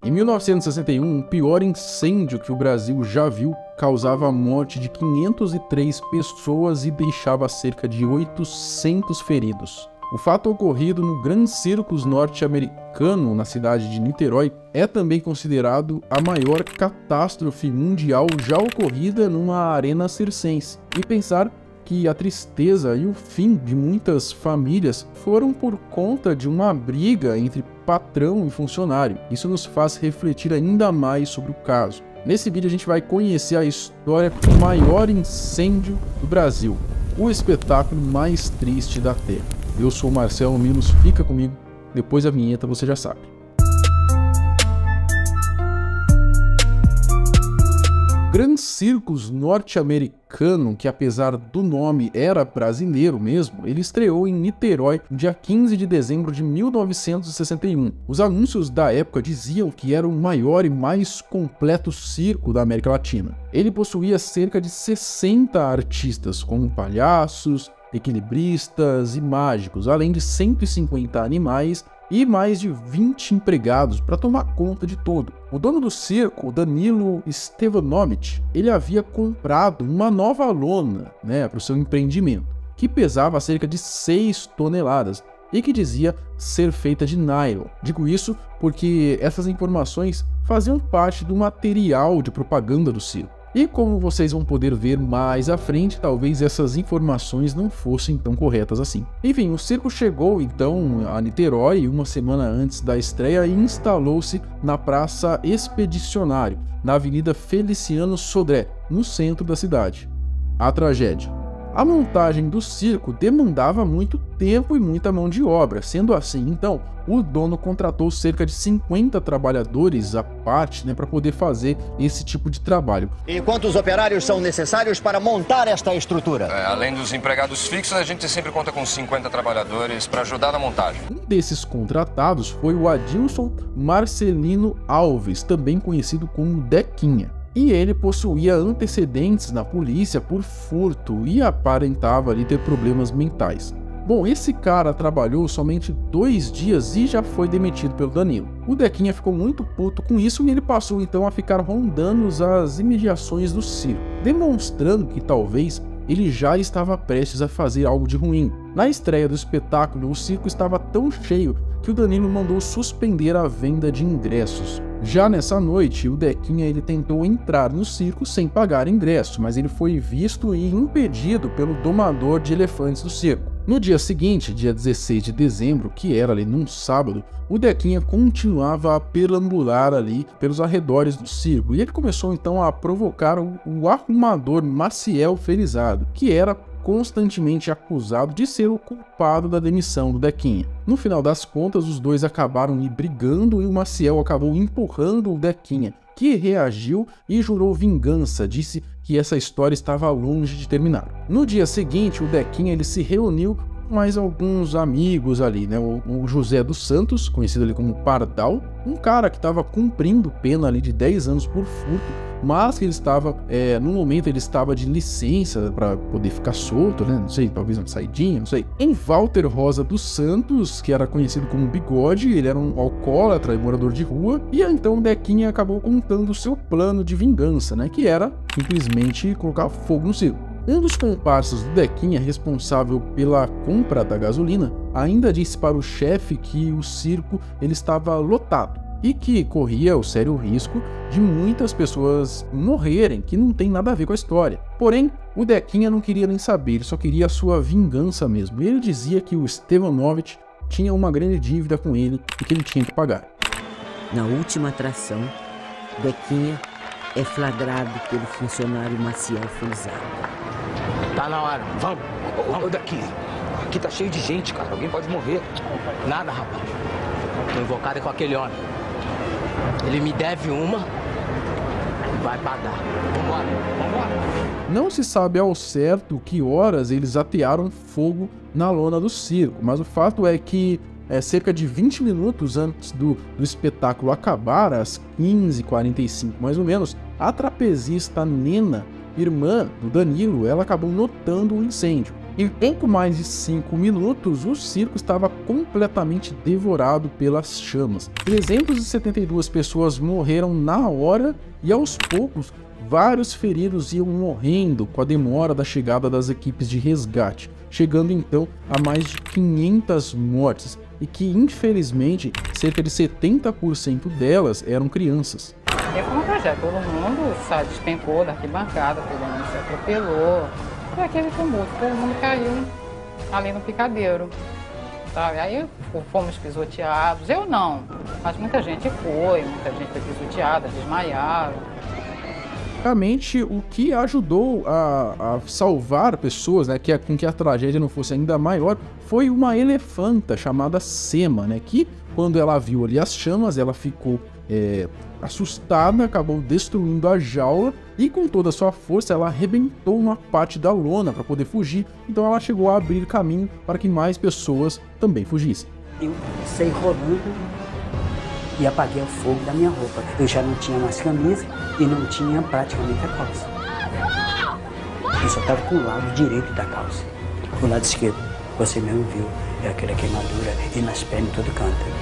Em 1961, o pior incêndio que o Brasil já viu causava a morte de 503 pessoas e deixava cerca de 800 feridos. O fato ocorrido no Grand Circus norte-americano, na cidade de Niterói, é também considerado a maior catástrofe mundial já ocorrida numa arena circense. E pensar que a tristeza e o fim de muitas famílias foram por conta de uma briga entre patrão e funcionário. Isso nos faz refletir ainda mais sobre o caso. Nesse vídeo a gente vai conhecer a história do maior incêndio do Brasil, o espetáculo mais triste da Terra. Eu sou o Marcelo Milos, fica comigo, depois da vinheta você já sabe. Grand Circus norte-americano, que apesar do nome era brasileiro mesmo, ele estreou em Niterói no dia 15 de dezembro de 1961. Os anúncios da época diziam que era o maior e mais completo circo da América Latina. Ele possuía cerca de 60 artistas, como palhaços, equilibristas e mágicos, além de 150 animais e mais de 20 empregados para tomar conta de tudo. O dono do circo, Danilo Stevanovich, ele havia comprado uma nova lona, para o seu empreendimento, que pesava cerca de 6 toneladas e que dizia ser feita de nylon. Digo isso porque essas informações faziam parte do material de propaganda do circo. E como vocês vão poder ver mais à frente, talvez essas informações não fossem tão corretas assim. Enfim, o circo chegou então a Niterói uma semana antes da estreia e instalou-se na Praça Expedicionário, na Avenida Feliciano Sodré, no centro da cidade. A tragédia. A montagem do circo demandava muito tempo e muita mão de obra. Sendo assim, então, o dono contratou cerca de 50 trabalhadores à parte, para poder fazer esse tipo de trabalho. E quantos operários são necessários para montar esta estrutura? Além dos empregados fixos, a gente sempre conta com 50 trabalhadores para ajudar na montagem. Um desses contratados foi o Adilson Marcelino Alves, também conhecido como Dequinha. E ele possuía antecedentes na polícia por furto e aparentava ali ter problemas mentais. Bom, esse cara trabalhou somente 2 dias e já foi demitido pelo Danilo. O Dequinha ficou muito puto com isso e ele passou então a ficar rondando as imediações do circo, demonstrando que talvez ele já estava prestes a fazer algo de ruim. Na estreia do espetáculo, o circo estava tão cheio que o Danilo mandou suspender a venda de ingressos. Já nessa noite, o Dequinha ele tentou entrar no circo sem pagar ingresso, mas ele foi visto e impedido pelo domador de elefantes do circo. No dia seguinte, dia 16 de dezembro, que era ali num sábado, o Dequinha continuava a perambular ali pelos arredores do circo e ele começou então a provocar o arrumador Maciel Felizardo, que era constantemente acusado de ser o culpado da demissão do Dequinha. No final das contas, os dois acabaram brigando e o Maciel acabou empurrando o Dequinha, que reagiu e jurou vingança, disse que essa história estava longe de terminar. No dia seguinte, o Dequinha ele se reuniu com mais alguns amigos ali, o José dos Santos, conhecido ali como Pardal, um cara que estava cumprindo pena ali de 10 anos por furto, mas que ele estava, no momento ele estava de licença para poder ficar solto, não sei, talvez uma saidinha, não sei. Em Walter Rosa dos Santos, que era conhecido como Bigode, ele era um alcoólatra e morador de rua, e então o Dequinha acabou contando o seu plano de vingança, que era simplesmente colocar fogo no circo. Um dos comparsas do Dequinha, responsável pela compra da gasolina, ainda disse para o chefe que o circo ele estava lotado e que corria o sério risco de muitas pessoas morrerem, que não tem nada a ver com a história. Porém, o Dequinha não queria nem saber, ele só queria a sua vingança mesmo. E ele dizia que o Stevanovich tinha uma grande dívida com ele e que ele tinha que pagar. Na última atração, Dequinha é flagrado pelo funcionário Maciel Felizardo. Tá na hora, vamos daqui. Aqui tá cheio de gente, cara, alguém pode morrer. Nada, rapaz. Tô invocado com aquele homem. Ele me deve uma e vai pagar. Vambora. Não se sabe ao certo que horas eles atearam fogo na lona do circo, mas o fato é que cerca de 20 minutos antes do espetáculo acabar, às 15h45 mais ou menos, a trapezista Nena, irmã do Danilo, ela acabou notando o incêndio. Em pouco mais de 5 minutos, o circo estava completamente devorado pelas chamas. 372 pessoas morreram na hora e, aos poucos, vários feridos iam morrendo com a demora da chegada das equipes de resgate, chegando então a mais de 500 mortes, e que, infelizmente, cerca de 70% delas eram crianças. Foi uma tragédia, todo mundo despencou da arquibancada, todo mundo se atropelou. Foi aquele tumulto, todo mundo caiu ali no picadeiro, sabe? Aí fomos pisoteados, eu não, mas muita gente foi pisoteada, desmaiaram. Basicamente, o que ajudou a salvar pessoas, né, com que a tragédia não fosse ainda maior, foi uma elefanta chamada Sema, né, que quando ela viu ali as chamas, ela ficou assustada, acabou destruindo a jaula e com toda a sua força ela arrebentou uma parte da lona para poder fugir, então ela chegou a abrir caminho para que mais pessoas também fugissem. Eu saí rolando e apaguei o fogo da minha roupa. Eu já não tinha mais camisa e não tinha praticamente a calça. Eu só estava com o lado direito da calça. O lado esquerdo, você mesmo viu, é aquela queimadura e nas pernas em todo canto.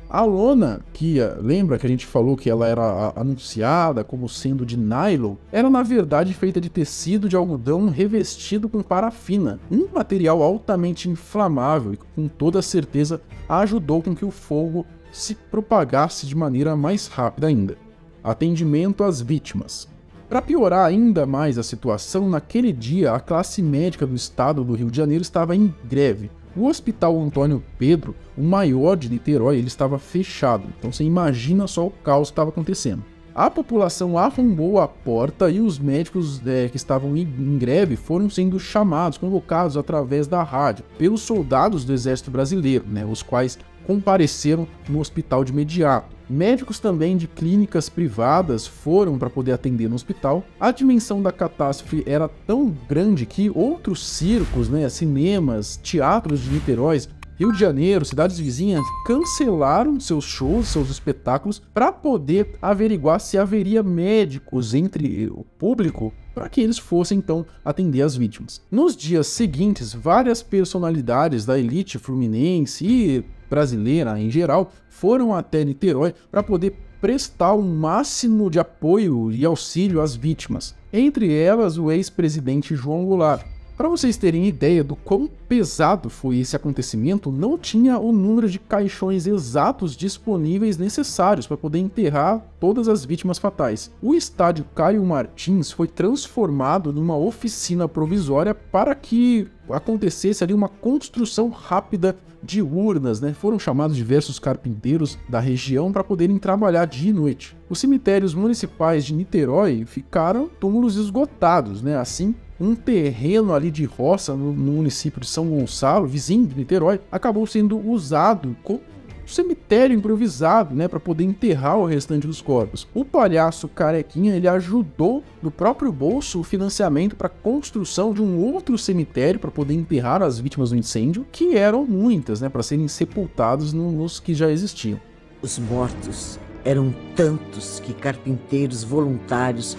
A lona, que lembra que a gente falou que ela era anunciada como sendo de nylon, era na verdade feita de tecido de algodão revestido com parafina, um material altamente inflamável e com toda certeza ajudou com que o fogo se propagasse de maneira mais rápida ainda. Atendimento às vítimas. Para piorar ainda mais a situação, naquele dia a classe médica do estado do Rio de Janeiro estava em greve. O Hospital Antônio Pedro, o maior de Niterói, ele estava fechado, então você imagina só o caos que estava acontecendo. A população arrombou a porta e os médicos que estavam em greve foram sendo chamados, convocados através da rádio, pelos soldados do Exército Brasileiro, né, os quais compareceram no hospital de imediato. Médicos também de clínicas privadas foram para poder atender no hospital. A dimensão da catástrofe era tão grande que outros circos, né, cinemas, teatros de Niterói, Rio de Janeiro, cidades vizinhas, cancelaram seus shows, seus espetáculos, para poder averiguar se haveria médicos entre o público para que eles fossem então atender as vítimas. Nos dias seguintes, várias personalidades da elite fluminense e brasileira em geral foram até Niterói para poder prestar o máximo de apoio e auxílio às vítimas, entre elas o ex-presidente João Goulart. Para vocês terem ideia do quão pesado foi esse acontecimento, não tinha o número de caixões exatos disponíveis necessários para poder enterrar todas as vítimas fatais. O estádio Caio Martins foi transformado numa oficina provisória para que acontecesse ali uma construção rápida de urnas, né? Foram chamados diversos carpinteiros da região para poderem trabalhar dia e noite. Os cemitérios municipais de Niterói ficaram túmulos esgotados, né? Assim, um terreno ali de roça no município de São Gonçalo, vizinho de Niterói, acabou sendo usado como cemitério improvisado, né, para poder enterrar o restante dos corpos. O palhaço Carequinha, ele ajudou do próprio bolso o financiamento para a construção de um outro cemitério para poder enterrar as vítimas do incêndio, que eram muitas, né, para serem sepultados nos que já existiam. Os mortos eram tantos que carpinteiros voluntários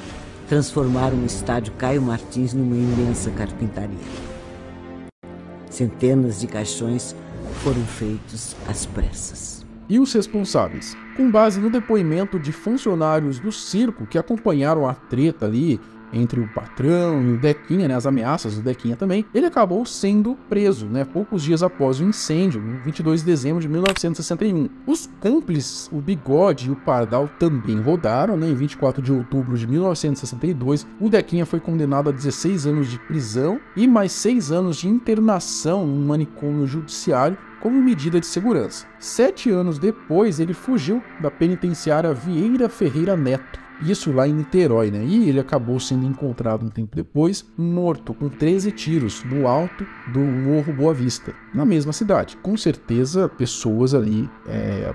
transformaram o estádio Caio Martins numa imensa carpintaria. Centenas de caixões foram feitos às pressas. E os responsáveis? Com base no depoimento de funcionários do circo que acompanharam a treta ali entre o patrão e o Dequinha, né, as ameaças do Dequinha também, ele acabou sendo preso, né, poucos dias após o incêndio, em 22 de dezembro de 1961. Os cúmplices, o Bigode e o Pardal, também rodaram, né, em 24 de outubro de 1962, o Dequinha foi condenado a 16 anos de prisão e mais 6 anos de internação em um manicômio judiciário como medida de segurança. 7 anos depois, ele fugiu da penitenciária Vieira Ferreira Neto, isso lá em Niterói, né? E ele acabou sendo encontrado um tempo depois, morto com 13 tiros no alto do Morro Boa Vista, na mesma cidade. Com certeza, pessoas ali,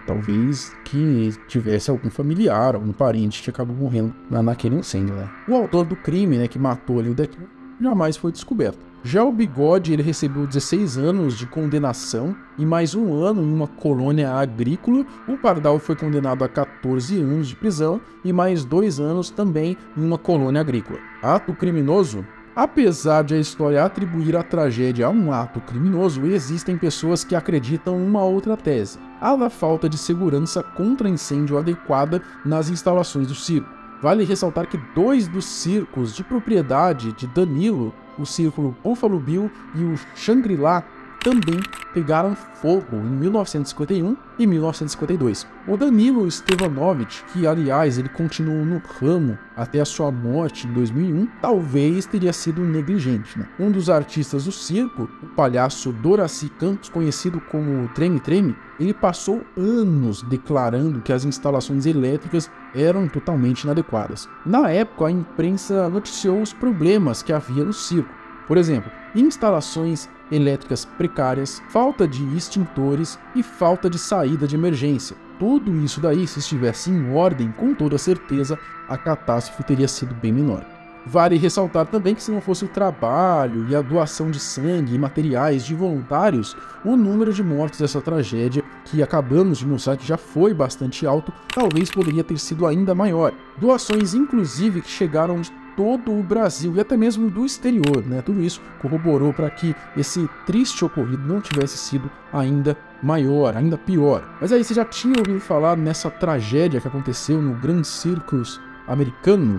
talvez que tivesse algum familiar, algum parente que acabou morrendo naquele incêndio, né? O autor do crime, né, que matou ali o Dequinha, jamais foi descoberto. Já o Bigode, ele recebeu 16 anos de condenação e mais 1 ano em uma colônia agrícola. O Pardal foi condenado a 14 anos de prisão e mais 2 anos também em uma colônia agrícola. Ato criminoso? Apesar de a história atribuir a tragédia a um ato criminoso, existem pessoas que acreditam uma outra tese, a da falta de segurança contra incêndio adequada nas instalações do circo. Vale ressaltar que 2 dos circos de propriedade de Danilo, o circo Buffalo Bill e o Shangri-La, também pegaram fogo em 1951 e 1952. O Danilo Stevanovich, que aliás ele continuou no ramo até a sua morte em 2001, talvez teria sido negligente, né? Um dos artistas do circo, o palhaço Doraci Campos, conhecido como Treme Treme, ele passou anos declarando que as instalações elétricas eram totalmente inadequadas. Na época, a imprensa noticiou os problemas que havia no circo. Por exemplo, instalações elétricas precárias, falta de extintores e falta de saída de emergência. Tudo isso daí, se estivesse em ordem, com toda certeza, a catástrofe teria sido bem menor. Vale ressaltar também que se não fosse o trabalho e a doação de sangue e materiais de voluntários, o número de mortes dessa tragédia, que acabamos de mostrar que já foi bastante alto, talvez poderia ter sido ainda maior. Doações, inclusive, que chegaram de todo o Brasil e até mesmo do exterior, né? Tudo isso corroborou para que esse triste ocorrido não tivesse sido ainda maior, ainda pior. Mas aí, você já tinha ouvido falar nessa tragédia que aconteceu no Grand Circus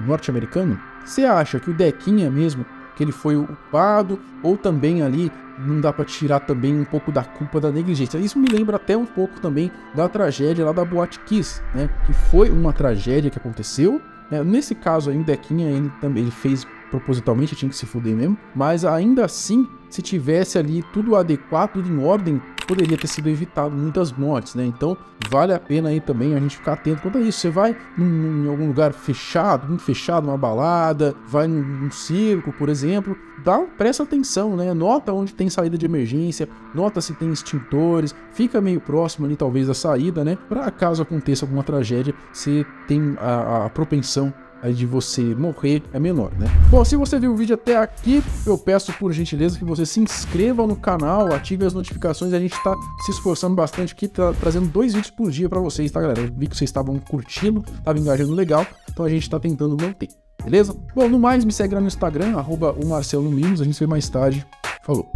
norte-americano? Você acha que o Dequinha mesmo, que ele foi o culpado, ou também ali não dá para tirar também um pouco da culpa da negligência? Isso me lembra até um pouco também da tragédia lá da Boate Kiss, né? Que foi uma tragédia que aconteceu. Nesse caso aí, o Dequinha, ele fez propositalmente, tinha que se fuder mesmo, mas ainda assim, se tivesse ali tudo adequado, tudo em ordem, poderia ter sido evitado muitas mortes, né? Então, vale a pena aí também a gente ficar atento quanto a isso. Você vai em algum lugar fechado, muito fechado, uma balada, vai num circo, por exemplo, presta atenção, né? Nota onde tem saída de emergência, nota se tem extintores, fica meio próximo ali talvez da saída, né? Para caso aconteça alguma tragédia, você tem a propensão de você morrer é menor, né? Bom, se você viu o vídeo até aqui, eu peço por gentileza que você se inscreva no canal, ative as notificações. A gente tá se esforçando bastante aqui, trazendo 2 vídeos por dia pra vocês, tá, galera? Eu vi que vocês estavam curtindo, estavam engajando legal, então a gente tá tentando manter, beleza? Bom, no mais, me segue lá no Instagram, @o Marcelo Mimos. A gente se vê mais tarde. Falou!